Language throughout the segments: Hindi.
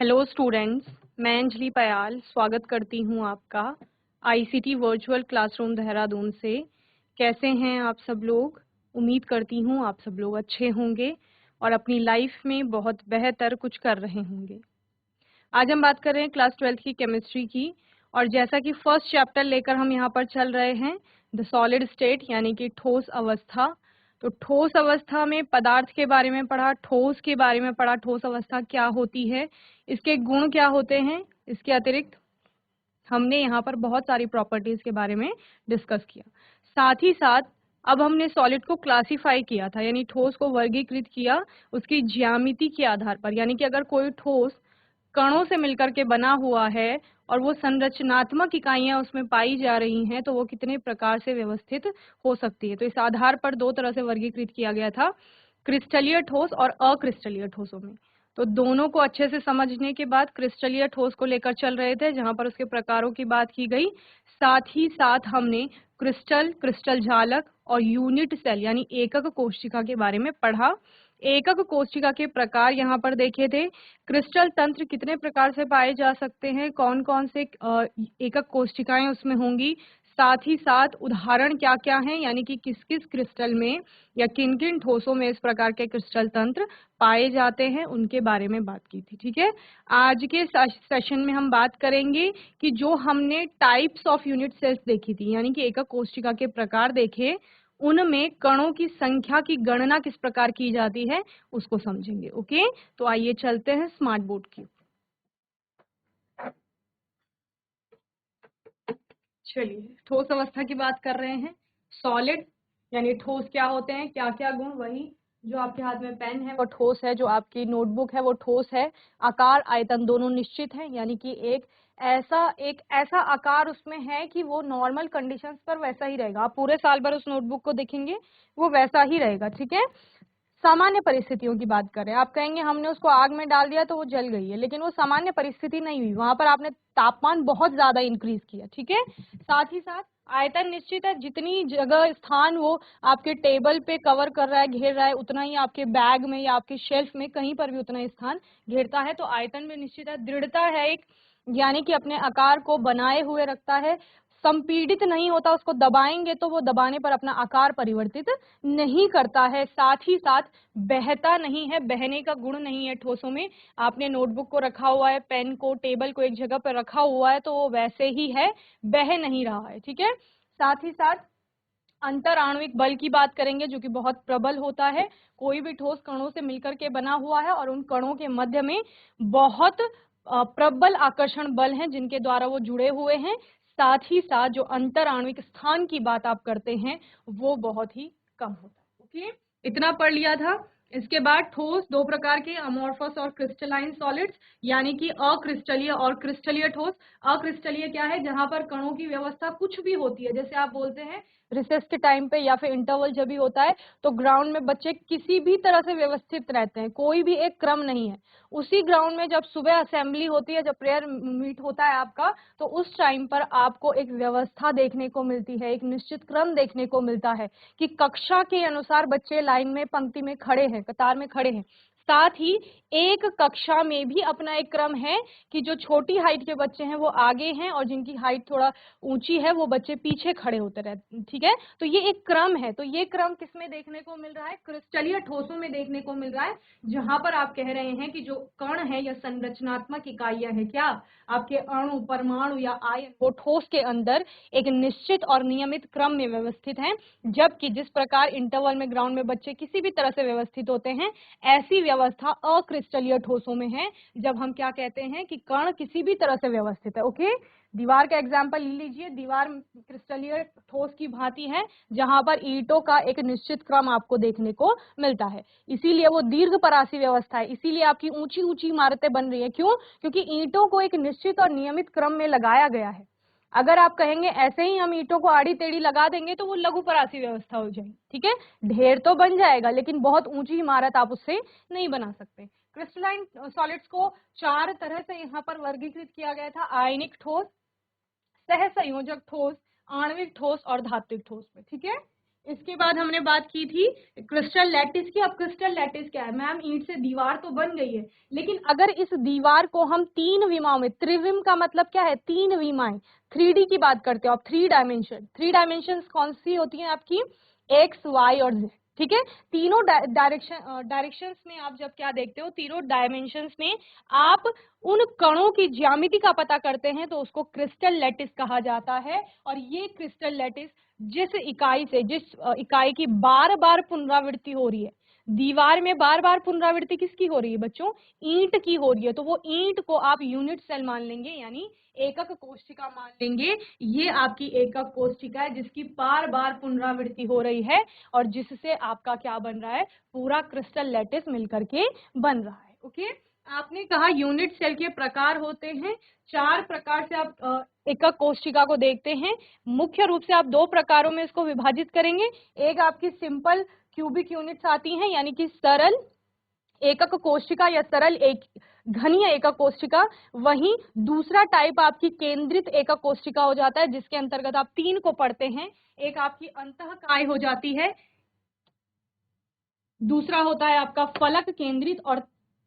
हेलो स्टूडेंट्स, मैं अंजलि पयाल स्वागत करती हूं आपका आईसीटी वर्चुअल क्लासरूम देहरादून से। कैसे हैं आप सब लोग? उम्मीद करती हूं आप सब लोग अच्छे होंगे और अपनी लाइफ में बहुत बेहतर कुछ कर रहे होंगे। आज हम बात कर रहे हैं क्लास 12 की केमिस्ट्री की, और जैसा कि फर्स्ट चैप्टर लेकर हम यहाँ पर चल रहे हैं, द सॉलिड स्टेट यानी कि ठोस अवस्था। तो ठोस अवस्था में पदार्थ के बारे में पढ़ा, ठोस के बारे में पढ़ा, ठोस अवस्था क्या होती है, इसके गुण क्या होते हैं। इसके अतिरिक्त हमने यहाँ पर बहुत सारी प्रॉपर्टीज के बारे में डिस्कस किया। साथ ही साथ अब हमने सॉलिड को क्लासिफाई किया था, यानी ठोस को वर्गीकृत किया उसकी ज्यामिति के आधार पर। यानी कि अगर कोई ठोस कणों से मिलकर के बना हुआ है और वो संरचनात्मक इकाइयां उसमें पाई जा रही हैं, तो वो कितने प्रकार से व्यवस्थित हो सकती है। तो इस आधार पर दो तरह से वर्गीकृत किया गया था, क्रिस्टलीय ठोस और अक्रिस्टलीय ठोसों में। तो दोनों को अच्छे से समझने के बाद क्रिस्टलीय ठोस को लेकर चल रहे थे, जहां पर उसके प्रकारों की बात की गई। साथ ही साथ हमने क्रिस्टल, क्रिस्टल जालक और यूनिट सेल यानी एकक कोशिका के बारे में पढ़ा। एकक कोशिका के प्रकार यहाँ पर देखे थे। क्रिस्टल तंत्र कितने प्रकार से पाए जा सकते हैं, कौन कौन से एकक कोशिकाएं उसमें होंगी, साथ ही साथ उदाहरण क्या क्या हैं, यानी कि किस किस क्रिस्टल में या किन किन ठोसों में इस प्रकार के क्रिस्टल तंत्र पाए जाते हैं, उनके बारे में बात की थी। ठीक है, आज के सेशन में हम बात करेंगे कि जो हमने टाइप्स ऑफ यूनिट सेल्स देखी थी, यानी कि एकक कोशिका के प्रकार देखे, उनमें कणों की संख्या की गणना किस प्रकार की जाती है उसको समझेंगे। ओके, तो आइए चलते हैं स्मार्ट बोर्ड की। चलिए, ठोस अवस्था की बात कर रहे हैं। सॉलिड यानी ठोस क्या होते हैं, क्या क्या गुण, वही जो आपके हाथ में पेन है वो ठोस है, जो आपकी नोटबुक है वो ठोस है। आकार आयतन दोनों निश्चित हैं, यानी कि एक ऐसा आकार उसमें है कि वो नॉर्मल कंडीशंस पर वैसा ही रहेगा। आप पूरे साल भर उस नोटबुक को देखेंगे वो वैसा ही रहेगा। ठीक है, सामान्य परिस्थितियों की बात करें, आप कहेंगे हमने उसको आग में डाल दिया तो वो जल गई है, लेकिन वो सामान्य परिस्थिति नहीं हुई, वहां पर आपने तापमान बहुत ज्यादा इंक्रीज किया। ठीक है, साथ ही साथ आयतन निश्चित है, जितनी जगह स्थान वो आपके टेबल पे कवर कर रहा है, घेर रहा है, उतना ही आपके बैग में या आपके शेल्फ में कहीं पर भी उतना ही स्थान घेरता है। तो आयतन में निश्चित है। दृढ़ता है एक, यानी कि अपने आकार को बनाए हुए रखता है, संपीड़ित नहीं होता, उसको दबाएंगे तो वो दबाने पर अपना आकार परिवर्तित नहीं करता है। साथ ही साथ बहता नहीं है, बहने का गुण नहीं है ठोसों में। आपने नोटबुक को रखा हुआ है, पेन को, टेबल को एक जगह पर रखा हुआ है, तो वो वैसे ही है, बह नहीं रहा है। ठीक है, साथ ही साथ अंतर आणविक बल की बात करेंगे, जो कि बहुत प्रबल होता है। कोई भी ठोस कणों से मिलकर के बना हुआ है और उन कणों के मध्य में बहुत प्रबल आकर्षण बल हैं जिनके द्वारा वो जुड़े हुए हैं। साथ ही साथ जो अंतर आणविक स्थान की बात आप करते हैं वो बहुत ही कम होता है। ओके, इतना पढ़ लिया था। इसके बाद ठोस दो प्रकार के, अमोर्फस और क्रिस्टलाइन सॉलिड्स, यानी कि अक्रिस्टलीय और क्रिस्टलीय ठोस। अक्रिस्टलीय क्या है, जहां पर कणों की व्यवस्था कुछ भी होती है, जैसे आप बोलते हैं रिसेस के टाइम पे या फिर इंटरवल जब भी होता है तो ग्राउंड में बच्चे किसी भी तरह से व्यवस्थित रहते हैं, कोई भी एक क्रम नहीं है। उसी ग्राउंड में जब सुबह असेंबली होती है, जब प्रेयर मीट होता है आपका, तो उस टाइम पर आपको एक व्यवस्था देखने को मिलती है, एक निश्चित क्रम देखने को मिलता है कि कक्षा के अनुसार बच्चे लाइन में पंक्ति में खड़े हैं, कतार में खड़े हैं। साथ ही एक कक्षा में भी अपना एक क्रम है कि जो छोटी हाइट के बच्चे हैं वो आगे हैं और जिनकी हाइट थोड़ा ऊंची है वो बच्चे पीछे खड़े होते रहते हैं। ठीक है, तो ये एक क्रम है। तो ये क्रम किसमें देखने को मिल रहा है, क्रिस्टलीय ठोसों में देखने को मिल रहा है, जहां पर आप कह रहे हैं कि जो कण है या संरचनात्मक इकाइयां है, क्या आपके अणु, परमाणु या आयन, वो ठोस के अंदर एक निश्चित और नियमित क्रम में व्यवस्थित हैं। जबकि जिस प्रकार इंटरवल में ग्राउंड में बच्चे किसी भी तरह से व्यवस्थित होते हैं, ऐसी व्यवस्था अक्रिस्टलीय ठोसों में है, जब हम क्या कहते हैं कि कण किसी भी तरह से व्यवस्थित है। ओके, दीवार का एग्जाम्पल ले लीजिए। दीवार क्रिस्टलीय ठोस की भांति है, जहां पर ईंटों का एक निश्चित क्रम आपको देखने को मिलता है, इसीलिए वो दीर्घ परासी व्यवस्था है। इसीलिए आपकी ऊंची ऊंची इमारतें बन रही है। क्यों? क्योंकि ईंटों को एक निश्चित और नियमित क्रम में लगाया गया है। अगर आप कहेंगे ऐसे ही हम ईंटों को आड़ी टेढ़ी लगा देंगे तो वो लघु परासी व्यवस्था हो जाएगी। ठीक है, ढेर तो बन जाएगा लेकिन बहुत ऊंची इमारत आप उससे नहीं बना सकते। क्रिस्टलाइन सॉलिड्स को चार तरह से यहाँ पर वर्गीकृत किया गया था, आयनिक ठोस, सहसंयोजक ठोस, आणविक ठोस और धात्विक ठोस में। ठीक है, इसके बाद हमने बात की थी क्रिस्टल लैटिस की। अब क्रिस्टल लैटिस क्या है मैम? ईंट से दीवार तो बन गई है, लेकिन अगर इस दीवार को हम 3 विमाओं में, त्रिविम का मतलब क्या है? 3 विमाएं, 3D की बात करते हो आप, 3 डायमेंशन। 3 डायमेंशन कौन सी होती हैं आपकी? एक्स, वाई और जेड, ठीक है। तीनों डायरेक्शंस में आप जब क्या देखते हो, तीनों डायमेंशंस में आप उन कणों की ज्यामिति का पता करते हैं तो उसको क्रिस्टल लैटिस कहा जाता है। और ये क्रिस्टल लैटिस जिस इकाई से, जिस इकाई की बार बार पुनरावृत्ति हो रही है, दीवार में बार बार पुनरावृत्ति किसकी हो रही है बच्चों? ईंट की हो रही है, तो वो ईंट को आप यूनिट सेल मान लेंगे, यानी एकक कोशिका मान लेंगे। ये आपकी एकक कोशिका है जिसकी बार बार पुनरावृत्ति हो रही है और जिससे आपका क्या बन रहा है? पूरा क्रिस्टल लैटिस मिलकर के बन रहा है। ओके, आपने कहा यूनिट सेल के प्रकार होते हैं 4 प्रकार से आप एकक कोशिका को देखते हैं। मुख्य रूप से आप 2 प्रकारों में इसको विभाजित करेंगे। एक आपकी सिंपल क्यूबिक यूनिट्स आती हैं, यानी कि सरल एकक कोशिका या सरल एक घनीय एकक कोशिका। वहीं दूसरा टाइप आपकी केंद्रित एकक कोशिका हो जाता है, जिसके अंतर्गत आप 3 को पढ़ते हैं। एक आपकी अंतःकाय हो जाती है, दूसरा होता है आपका फलक केंद्रित, और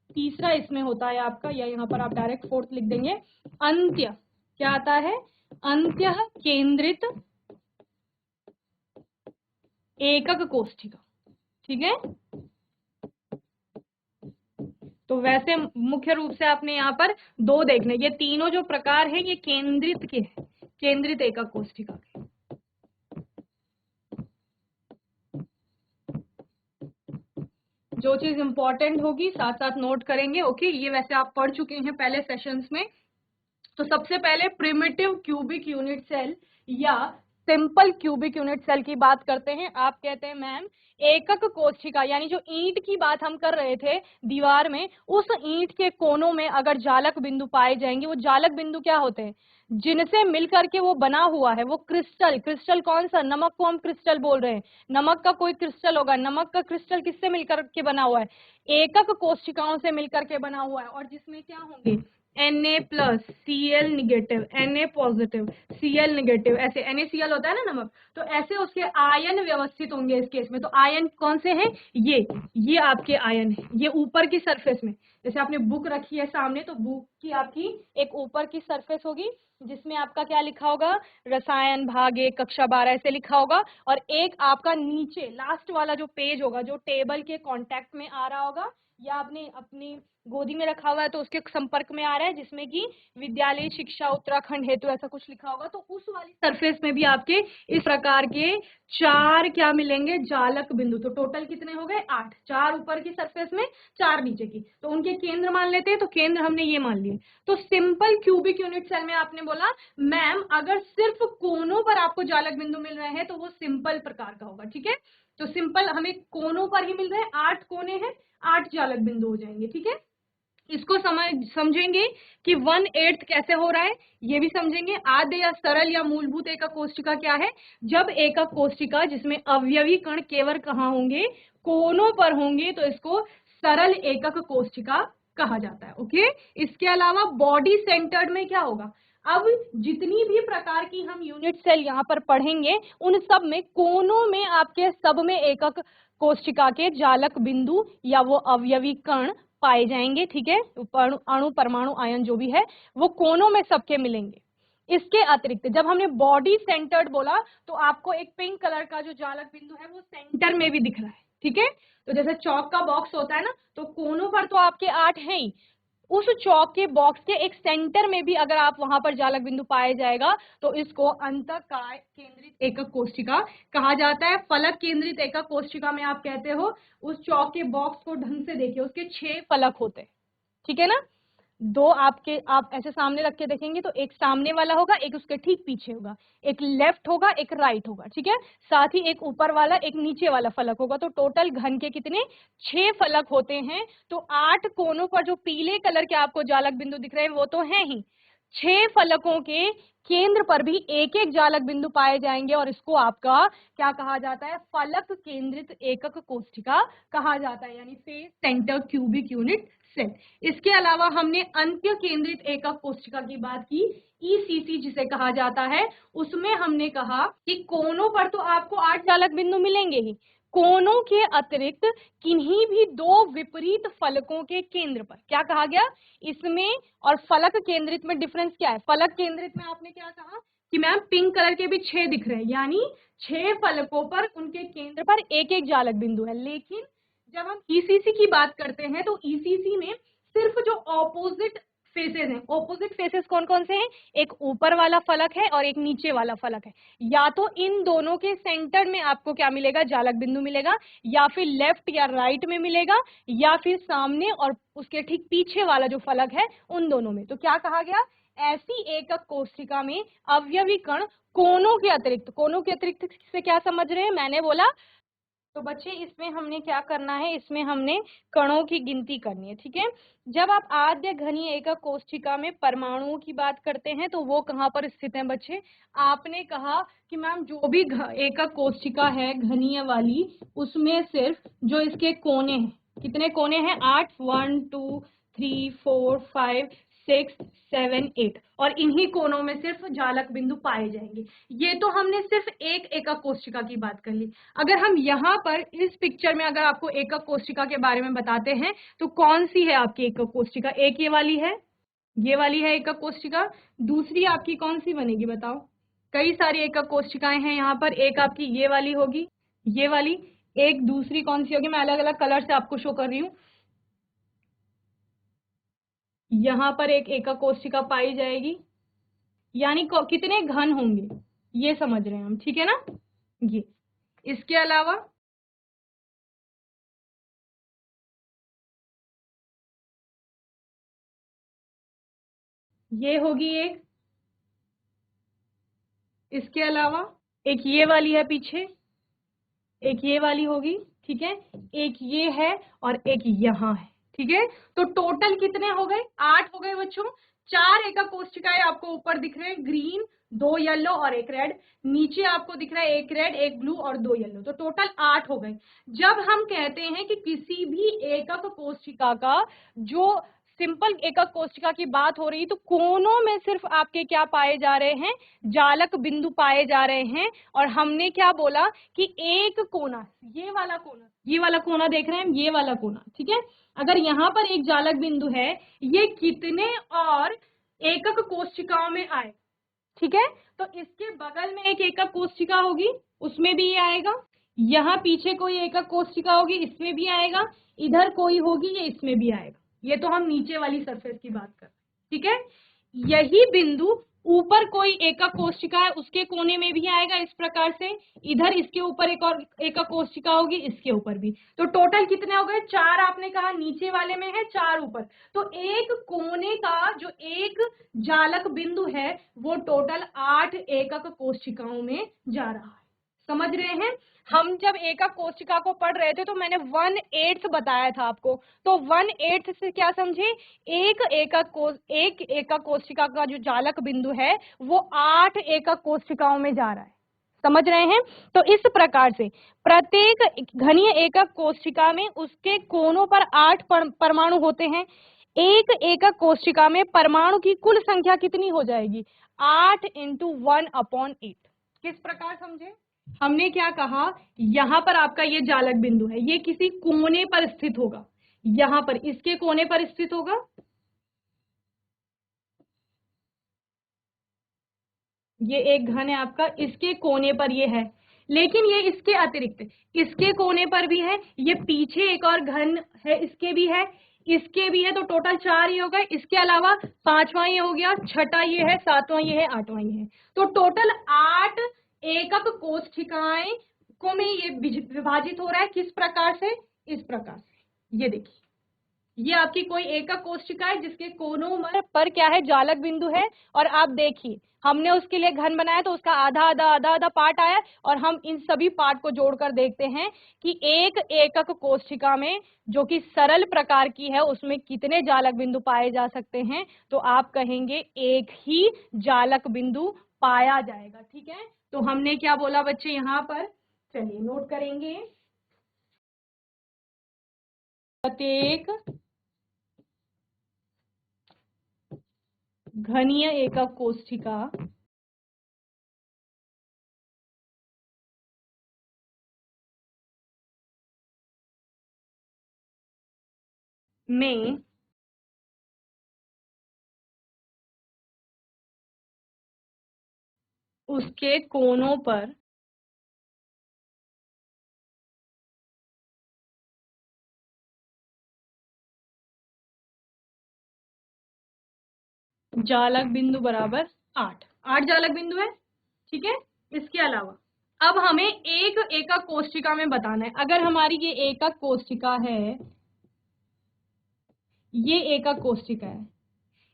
तीसरा इसमें होता है आपका, या यहाँ पर आप डायरेक्ट फोर्थ लिख देंगे, अंत्य। क्या आता है? अंत्य केंद्रित एकक कोशिका, ठीक है। तो वैसे मुख्य रूप से आपने यहाँ पर 2 देखने, ये तीनों जो प्रकार है ये केंद्रित के हैं, केंद्रित एकक कोशिका के। जो चीज इंपॉर्टेंट होगी साथ साथ नोट करेंगे। ओके, ये वैसे आप पढ़ चुके हैं पहले सेशंस में। तो सबसे पहले प्रिमिटिव क्यूबिक यूनिट सेल या सिंपल क्यूबिक यूनिट सेल की बात करते हैं। आप कहते हैं मैम एकक कोशिका, यानी जो ईंट की बात हम कर रहे थे दीवार में, उस ईंट के कोनों में अगर जालक बिंदु पाए जाएंगे, वो जालक बिंदु क्या होते हैं? जिनसे मिलकर के वो बना हुआ है वो क्रिस्टल। क्रिस्टल कौन सा? नमक को हम क्रिस्टल बोल रहे हैं। नमक का कोई क्रिस्टल होगा, नमक का क्रिस्टल किससे मिलकर के बना हुआ है? एकक कोशिकाओं से मिलकर के बना हुआ है, और जिसमें क्या होंगे? Na plus, Cl negative, Na positive, Cl negative, ऐसे NaCl होता है ना नमक, तो ऐसे उसके आयन व्यवस्थित होंगे इस केस में। तो आयन कौन से हैं? ये आपके आयन है। ये ऊपर की सरफेस में, जैसे आपने बुक रखी है सामने, तो बुक की आपकी एक ऊपर की सरफेस होगी जिसमें आपका क्या लिखा होगा? रसायन भाग 1 कक्षा 12 ऐसे लिखा होगा। और एक आपका नीचे लास्ट वाला जो पेज होगा, जो टेबल के कांटेक्ट में आ रहा होगा, या आपने अपनी गोदी में रखा हुआ है तो उसके संपर्क में आ रहा है, जिसमें कि विद्यालय शिक्षा उत्तराखंड हेतु ऐसा कुछ लिखा होगा। तो उस वाली सरफेस में भी आपके इस प्रकार के 4 क्या मिलेंगे? जालक बिंदु। तो टोटल कितने हो गए? 8। 4 ऊपर की सरफेस में, 4 नीचे की, तो उनके केंद्र मान लेते हैं। तो केंद्र हमने ये मान लिए। तो सिंपल क्यूबिक यूनिट सेल में आपने बोला मैम अगर सिर्फ कोनों पर आपको जालक बिंदु मिल रहे हैं तो वो सिंपल प्रकार का होगा, ठीक है। तो सिंपल हमें कोनों पर ही मिल रहे हैं, 8 कोने हैं, 8 जालक बिंदु हो जाएंगे, ठीक है। इसको समझेंगे कि 1/8 कैसे हो रहा है, ये भी समझेंगे। आद्य या सरल या मूलभूत एकक कोशिका क्या है? जब एकक कोशिका जिसमें अवयवी कण केवल कहाँ होंगे? कोनों पर होंगे, तो इसको सरल एकक कोशिका कहा जाता है। ओके, इसके अलावा बॉडी सेंटर्ड में क्या होगा? अब जितनी भी प्रकार की हम यूनिट सेल यहाँ पर पढ़ेंगे, उन सब में कोनों में आपके सब में एकक कोशिका के जालक बिंदु या वो अवयवी कण पाए जाएंगे, ठीक है। अणु परमाणु आयन जो भी है वो कोनों में सबके मिलेंगे। इसके अतिरिक्त जब हमने बॉडी सेंटर्ड बोला तो आपको एक पिंक कलर का जो जालक बिंदु है वो सेंटर में भी दिख रहा है, ठीक है। तो जैसे चौक का बॉक्स होता है ना, तो कोनों पर तो आपके 8 हैं ही, उस चौक के बॉक्स के एक सेंटर में भी अगर आप वहां पर जालक बिंदु पाए जाएगा तो इसको अंतःकाय केंद्रित एकक कोशिका कहा जाता है। फलक केंद्रित एकक कोशिका में आप कहते हो उस चौक के बॉक्स को ढंग से देखिए, उसके 6 फलक होते हैं, ठीक है ना। 2 आपके आप ऐसे सामने रख के देखेंगे तो एक सामने वाला होगा, एक उसके ठीक पीछे होगा, एक लेफ्ट होगा, एक राइट होगा, ठीक है। साथ ही एक ऊपर वाला एक नीचे वाला फलक होगा। तो टोटल घन के कितने? 6 फलक होते हैं। तो 8 कोनों पर जो पीले कलर के आपको जालक बिंदु दिख रहे हैं वो तो हैं ही, 6 फलकों के केंद्र पर भी एक एक जालक बिंदु पाए जाएंगे और इसको आपका क्या कहा जाता है? फलक केंद्रित एकक कोशिका कहा जाता है, यानी face centre cubic unit set. इसके अलावा हमने अंत्य केंद्रित एकक कोशिका की बात की, ईसीसी जिसे कहा जाता है। उसमें हमने कहा कि कोनों पर तो आपको 8 जालक बिंदु मिलेंगे ही, कोनों के अतिरिक्त किन्हीं भी 2 विपरीत फलकों के केंद्र पर, क्या कहा गया इसमें और फलक केंद्रित में डिफरेंस क्या है? फलक केंद्रित में आपने क्या कहा कि मैम पिंक कलर के भी 6 दिख रहे हैं, यानी 6 फलकों पर उनके केंद्र पर एक एक जालक बिंदु है। लेकिन जब हम ईसीसी की बात करते हैं तो ईसीसी में सिर्फ जो ऑपोजिट फेसेस हैं, ऑपोजिट फेसेस कौन कौन से हैं? एक ऊपर वाला फलक है और एक नीचे वाला फलक है। या तो इन दोनों के सेंटर में आपको क्या मिलेगा? जालक बिंदु मिलेगा, या फिर लेफ्ट या राइट में मिलेगा, या फिर सामने और उसके ठीक पीछे वाला जो फलक है उन दोनों में। तो क्या कहा गया? ऐसी एकक कोशिका में अवयवी कण कोनों के अतिरिक्त से क्या समझ रहे हैं? मैंने बोला तो बच्चे इसमें हमने क्या करना है, इसमें हमने कणों की गिनती करनी है, ठीक है। जब आप आद्य घनीय एकक कोशिका में परमाणुओं की बात करते हैं तो वो कहाँ पर स्थित है बच्चे? आपने कहा कि मैम जो भी एकक कोशिका है घनीय वाली, उसमें सिर्फ जो इसके कोने हैं, कितने कोने हैं? 8, 1 2 3 4 5 6 7 8, और इन्हीं कोनों में सिर्फ जालक बिंदु पाए जाएंगे। ये तो हमने सिर्फ एक एकक कोशिका की बात कर ली। अगर हम यहाँ पर इस पिक्चर में अगर आपको एकक कोशिका के बारे में बताते हैं तो कौन सी है आपकी एकक कोशिका? एक ये वाली है, ये वाली है एकक कोशिका। दूसरी आपकी कौन सी बनेगी बताओ? कई सारी एकक कोशिकाएं हैं यहाँ पर। एक आपकी ये वाली होगी, ये वाली। एक दूसरी कौन सी होगी? मैं अलग अलग कलर से आपको शो कर रही हूँ। यहाँ पर एक एकक कोशिका पाई जाएगी, यानी कितने घन होंगे ये समझ रहे हैं हम, ठीक है ना। ये इसके अलावा ये होगी एक, इसके अलावा एक ये वाली है पीछे, एक ये वाली होगी, ठीक है, एक ये है और एक यहाँ है, ठीक है। तो टोटल कितने हो गए? 8 हो गए बच्चों। 4 एकक कोशिकाएं आपको ऊपर दिख रहे हैं, ग्रीन, 2 येलो और एक रेड। नीचे आपको दिख रहा है एक रेड, एक ब्लू और 2 येलो। तो टोटल 8 हो गए। जब हम कहते हैं कि किसी भी एकक कोशिका का जो सिंपल एकक कोशिका की बात हो रही, तो कोनों में सिर्फ आपके क्या पाए जा रहे हैं? जालक बिंदु पाए जा रहे हैं। और हमने क्या बोला कि एक कोना, ये वाला कोना, ये वाला कोना देख रहे हैं हम, ये वाला कोना, ठीक है। अगर यहाँ पर एक जालक बिंदु है, ये कितने और एकक कोशिकाओं में आए, ठीक है। तो इसके बगल में एक एकक कोशिका होगी, उसमें भी ये आएगा। यहाँ पीछे कोई एकक कोशिका होगी, इसमें भी आएगा। इधर कोई होगी, ये इसमें भी आएगा। ये तो हम नीचे वाली सरफेस की बात कर रहे हैं, ठीक है। यही बिंदु ऊपर कोई एकक कोशिका है, उसके कोने में भी आएगा इस प्रकार से। इधर इसके ऊपर एक और एकक कोशिका होगी, इसके ऊपर भी। तो टोटल कितने हो गए? 4 आपने कहा नीचे वाले में है, 4 ऊपर। तो एक कोने का जो एक जालक बिंदु है वो टोटल 8 एकक कोशिकाओं में जा रहा है। समझ रहे हैं? हम जब एकक कोशिका को पढ़ रहे थे तो मैंने 1/8 बताया था आपको। तो 1/8 से क्या समझे? एक एकक कोशिका का जो जालक बिंदु है वो 8 एकक कोशिकाओं में जा रहा है। समझ रहे हैं? तो इस प्रकार से प्रत्येक घनीय एकक कोशिका में उसके कोनों पर 8 परमाणु होते हैं। एक एकक कोशिका में परमाणु की कुल संख्या कितनी हो जाएगी? 8 × 1/8। किस प्रकार समझे? हमने क्या कहा, यहां पर आपका ये जालक बिंदु है, ये किसी कोने पर स्थित होगा, यहां पर इसके कोने पर स्थित होगा। ये एक घन है आपका, इसके कोने पर ये है। लेकिन ये इसके अतिरिक्त इसके कोने पर भी है, ये पीछे एक और घन है, इसके भी है, इसके भी है। तो टोटल 4 ये हो गए। इसके अलावा 5वां ये हो गया, 6ठा ये है, 7वां ये है, 8वां ये है। तो टोटल 8 एकक कोशिकाएं को में ये विभाजित हो रहा है। किस प्रकार से? इस प्रकार से। ये देखिए, ये आपकी कोई एकक कोशिका है जिसके कोनों पर क्या है? जालक बिंदु है। और आप देखिए हमने उसके लिए घन बनाया तो उसका आधा आधा आधा आधा पार्ट आया, और हम इन सभी पार्ट को जोड़कर देखते हैं कि एक एकक कोशिका में जो कि सरल प्रकार की है उसमें कितने जालक बिंदु पाए जा सकते हैं। तो आप कहेंगे एक ही जालक बिंदु पाया जाएगा, ठीक है। तो हमने क्या बोला बच्चे यहाँ पर? चलिए नोट करेंगे। प्रत्येक घनीय एकक कोशिका में उसके कोनों पर जालक बिंदु बराबर 8 जालक बिंदु है, ठीक है। इसके अलावा अब हमें एक एकक कोशिका में बताना है। अगर हमारी ये एकक कोशिका है, ये एकक कोशिका है,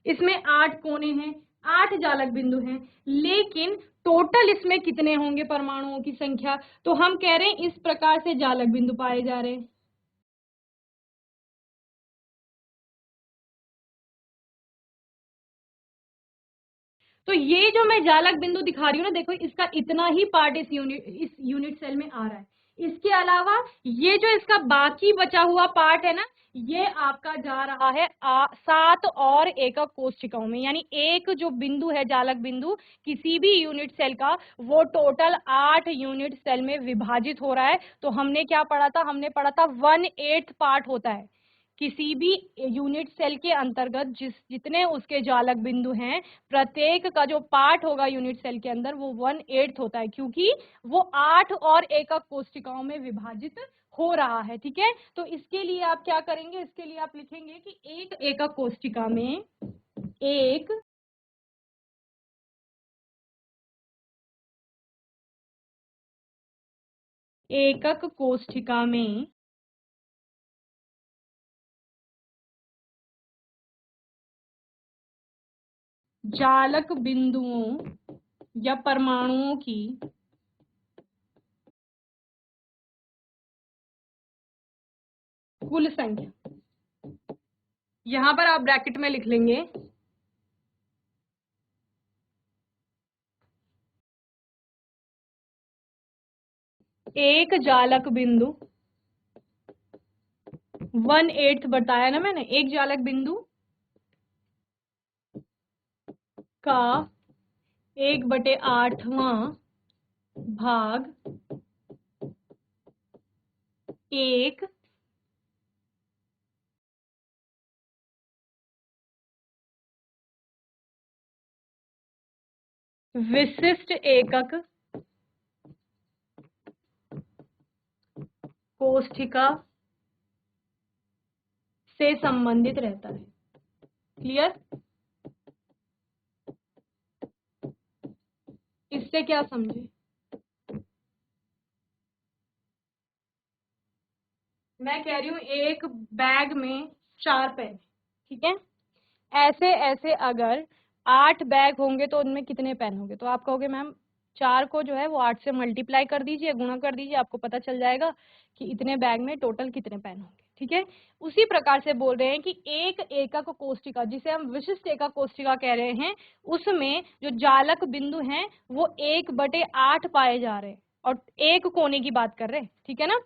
इसमें 8 कोने हैं, 8 जालक बिंदु हैं, लेकिन टोटल इसमें कितने होंगे परमाणुओं की संख्या? तो हम कह रहे हैं इस प्रकार से जालक बिंदु पाए जा रहे हैं। तो ये जो मैं जालक बिंदु दिखा रही हूँ ना, देखो इसका इतना ही पार्ट इस यूनिट सेल में आ रहा है। इसके अलावा ये जो इसका बाकी बचा हुआ पार्ट है ना, ये आपका जा रहा है 7 और एकक कोशिकाओं में। यानी एक जो बिंदु है जालक बिंदु किसी भी यूनिट सेल का, वो टोटल 8 यूनिट सेल में विभाजित हो रहा है। तो हमने क्या पढ़ा था? हमने पढ़ा था 1/8 पार्ट होता है किसी भी यूनिट सेल के अंतर्गत। जितने उसके जालक बिंदु हैं, प्रत्येक का जो पार्ट होगा यूनिट सेल के अंदर, वो 1/8 होता है, क्योंकि वो 8 और एकक कोशिकाओं में विभाजित हो रहा है, ठीक है। तो इसके लिए आप क्या करेंगे? इसके लिए आप लिखेंगे कि एक एकक कोशिका में एक एकक कोशिका में जालक बिंदुओं या परमाणुओं की कुल संख्या, यहां पर आप ब्रैकेट में लिख लेंगे एक जालक बिंदु 1/8 बताया ना मैंने, एक जालक बिंदु का 1/8वां भाग एक विशिष्ट एकक कोशिका से संबंधित रहता है। क्लियर? इससे क्या समझे? मैं कह रही हूं एक बैग में 4 पेन, ठीक है। ऐसे ऐसे अगर 8 बैग होंगे तो उनमें कितने पेन होंगे? तो आप कहोगे मैम 4 को जो है वो 8 से मल्टीप्लाई कर दीजिए, गुणा कर दीजिए, आपको पता चल जाएगा कि इतने बैग में टोटल कितने पेन होंगे, ठीक है। उसी प्रकार से बोल रहे हैं कि एक एकक कोशिका, जिसे हम विशिष्ट एकक कोशिका कह रहे हैं, उसमें जो जालक बिंदु हैं वो 1/8 पाए जा रहे हैं, और एक कोने की बात कर रहे हैं, ठीक है ना।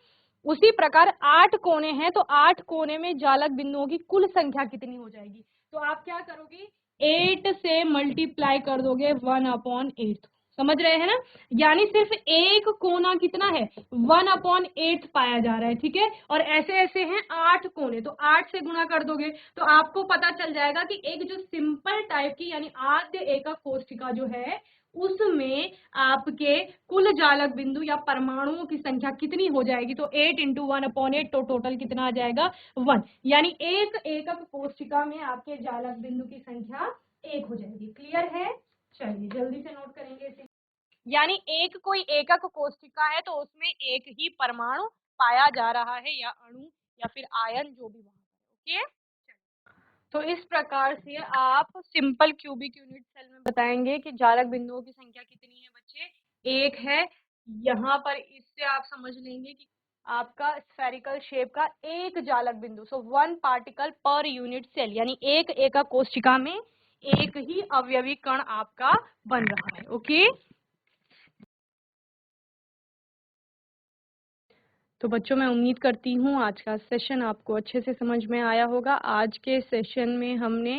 उसी प्रकार 8 कोने हैं, तो 8 कोने में जालक बिंदुओं की कुल संख्या कितनी हो जाएगी? तो आप क्या करोगे? 8 से मल्टीप्लाई कर दोगे 1/8। समझ रहे हैं ना? यानी सिर्फ एक कोना कितना है? 1/8 पाया जा रहा है, ठीक है। और ऐसे ऐसे हैं 8 कोने, तो 8 से गुणा कर दोगे तो आपको पता चल जाएगा कि एक जो सिंपल टाइप की यानी आद्य एकक कोशिका जो है, उसमें आपके कुल जालक बिंदु या परमाणुओं की संख्या कितनी हो जाएगी? तो 8 × 1/8, तो टोटल कितना आ जाएगा? 1। यानी एक एकक कोशिका में आपके जालक बिंदु की संख्या 1 हो जाएगी। क्लियर है? चलिए जल्दी से नोट करेंगे इसे। यानी एक कोई एकक कोशिका है तो उसमें एक ही परमाणु पाया जा रहा है, या अणु, या फिर आयन, जो भी वहां पर। ओके, तो इस प्रकार से आप सिंपल क्यूबिक यूनिट सेल में बताएंगे कि जालक बिंदुओं की संख्या कितनी है बच्चे? 1 है। यहाँ पर इससे आप समझ लेंगे कि आपका स्फेरिकल शेप का एक जालक बिंदु, सो 1 पार्टिकल पर यूनिट सेल, यानी एक एकक कोशिका में एक ही अवयवी कण आपका बन रहा है। ओके, तो बच्चों मैं उम्मीद करती हूँ आज का सेशन आपको अच्छे से समझ में आया होगा। आज के सेशन में हमने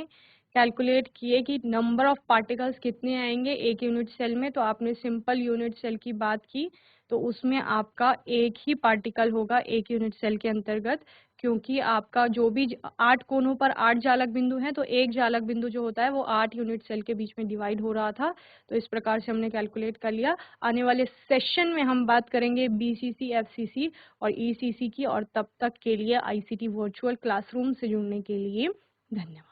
कैलकुलेट किए कि नंबर ऑफ पार्टिकल्स कितने आएंगे एक यूनिट सेल में, तो आपने सिंपल यूनिट सेल की बात की, तो उसमें आपका एक ही पार्टिकल होगा एक यूनिट सेल के अंतर्गत, क्योंकि आपका जो भी 8 कोनों पर 8 जालक बिंदु हैं, तो एक जालक बिंदु जो होता है वो 8 यूनिट सेल के बीच में डिवाइड हो रहा था। तो इस प्रकार से हमने कैलकुलेट कर लिया। आने वाले सेशन में हम बात करेंगे बीसीसी, एफसीसी और ईसीसी की, और तब तक के लिए आईसीटी वर्चुअल क्लासरूम से जुड़ने के लिए धन्यवाद।